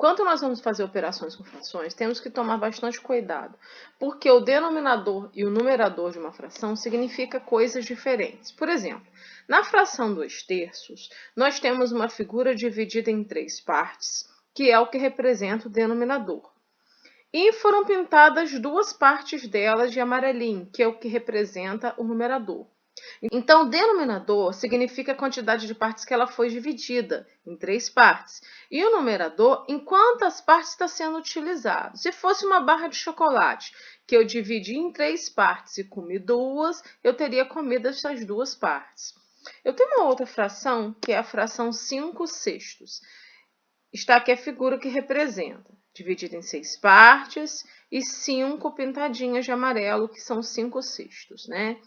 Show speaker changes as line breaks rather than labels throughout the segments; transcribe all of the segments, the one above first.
Quando nós vamos fazer operações com frações, temos que tomar bastante cuidado, porque o denominador e o numerador de uma fração significa coisas diferentes. Por exemplo, na fração 2/3, nós temos uma figura dividida em 3 partes, que é o que representa o denominador. E foram pintadas 2 partes delas de amarelinho, que é o que representa o numerador. Então, o denominador significa a quantidade de partes que ela foi dividida em 3 partes. E o numerador, em quantas partes está sendo utilizado. Se fosse uma barra de chocolate que eu dividi em 3 partes e comi 2, eu teria comido essas 2 partes. Eu tenho uma outra fração, que é a fração 5/6. Está aqui a figura que representa. Dividida em 6 partes e 5 pintadinhas de amarelo, que são 5/6, né?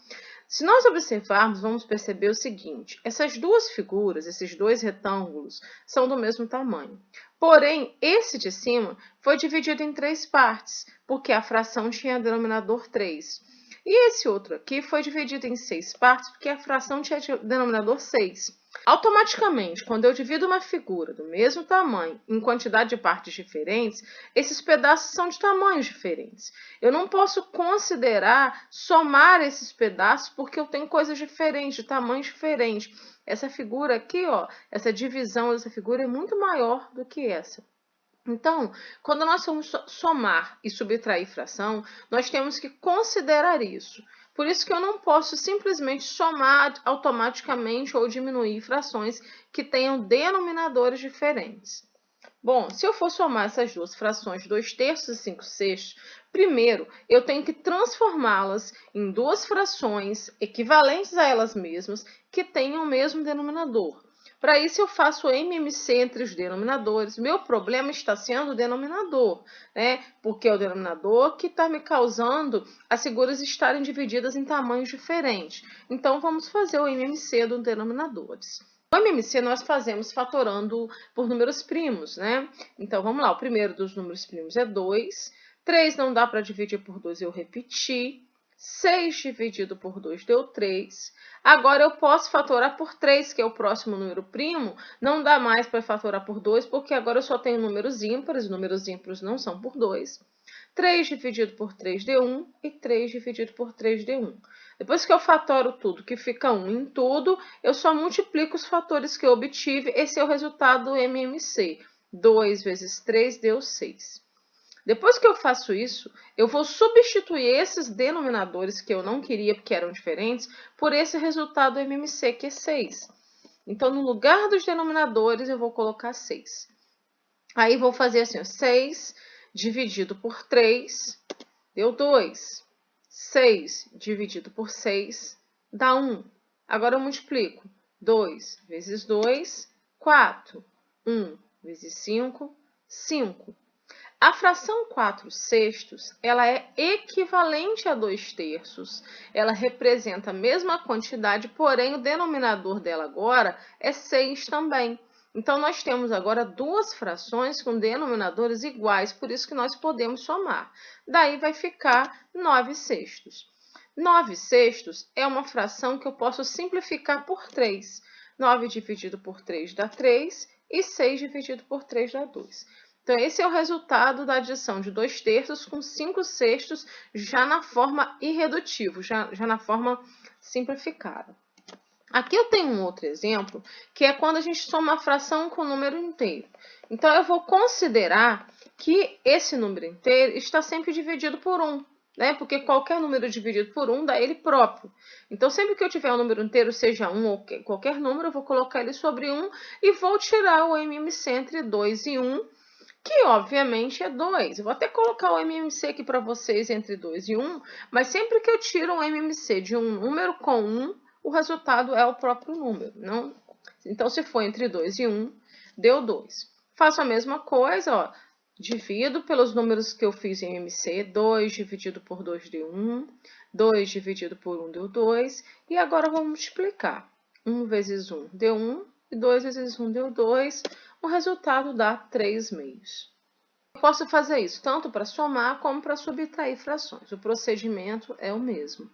Se nós observarmos, vamos perceber o seguinte: essas 2 figuras, esses 2 retângulos, são do mesmo tamanho. Porém, esse de cima foi dividido em 3 partes, porque a fração tinha denominador 3. E esse outro aqui foi dividido em 6 partes, porque a fração tinha denominador 6. Automaticamente, quando eu divido uma figura do mesmo tamanho em quantidade de partes diferentes, esses pedaços são de tamanhos diferentes. Eu não posso considerar somar esses pedaços porque eu tenho coisas diferentes, de tamanhos diferentes. Essa figura aqui, ó, essa divisão dessa figura é muito maior do que essa. Então, quando nós vamos somar e subtrair fração, nós temos que considerar isso. Por isso que eu não posso simplesmente somar automaticamente ou diminuir frações que tenham denominadores diferentes. Bom, se eu for somar essas 2 frações, 2/3 e 5/6, primeiro eu tenho que transformá-las em 2 frações equivalentes a elas mesmas que tenham o mesmo denominador. Para isso, eu faço o MMC entre os denominadores. Meu problema está sendo o denominador, né? Porque é o denominador que está me causando as figuras estarem divididas em tamanhos diferentes. Então, vamos fazer o MMC dos denominadores. O MMC nós fazemos fatorando por números primos, né? Então, vamos lá. O primeiro dos números primos é 2. 3 não dá para dividir por 2, eu repeti. 6 dividido por 2 deu 3. Agora, eu posso fatorar por 3, que é o próximo número primo. Não dá mais para fatorar por 2, porque agora eu só tenho números ímpares. Números ímpares não são por 2. 3 dividido por 3 deu 1 e 3 dividido por 3 deu 1. Depois que eu fatoro tudo, que fica 1 em tudo, eu só multiplico os fatores que eu obtive. Esse é o resultado do MMC. 2 vezes 3 deu 6. Depois que eu faço isso, eu vou substituir esses denominadores que eu não queria porque eram diferentes por esse resultado MMC, que é 6. Então, no lugar dos denominadores, eu vou colocar 6. Aí, vou fazer assim, ó, 6 dividido por 3 deu 2. 6 dividido por 6 dá 1. Agora, eu multiplico. 2 vezes 2, 4. 1 vezes 5, 5. A fração 4/6, ela é equivalente a 2/3. Ela representa a mesma quantidade, porém o denominador dela agora é 6 também. Então, nós temos agora 2 frações com denominadores iguais, por isso que nós podemos somar. Daí vai ficar 9/6. 9/6 é uma fração que eu posso simplificar por 3. 9 dividido por 3 dá 3 e 6 dividido por 3 dá 2. Então, esse é o resultado da adição de 2/3 com 5/6 já na forma irredutível, já na forma simplificada. Aqui eu tenho um outro exemplo, que é quando a gente soma uma fração com um número inteiro. Então, eu vou considerar que esse número inteiro está sempre dividido por 1, né? Porque qualquer número dividido por 1 dá ele próprio. Então, sempre que eu tiver um número inteiro, seja 1 ou qualquer número, eu vou colocar ele sobre 1 e vou tirar o MMC entre 2 e 1, que obviamente é 2. Eu vou até colocar o MMC aqui para vocês entre 2 e 1, mas sempre que eu tiro o MMC de um número com 1, o resultado é o próprio número. Não? Então, se for entre 2 e 1, deu 2. Faço a mesma coisa, ó, divido pelos números que eu fiz em MMC. 2 dividido por 2 deu 1, 2 dividido por 1 deu 2, e agora vou multiplicar. 1 vezes 1 deu 1, e 2 vezes 1 deu 2, o resultado dá 3/2. Eu posso fazer isso tanto para somar como para subtrair frações. O procedimento é o mesmo.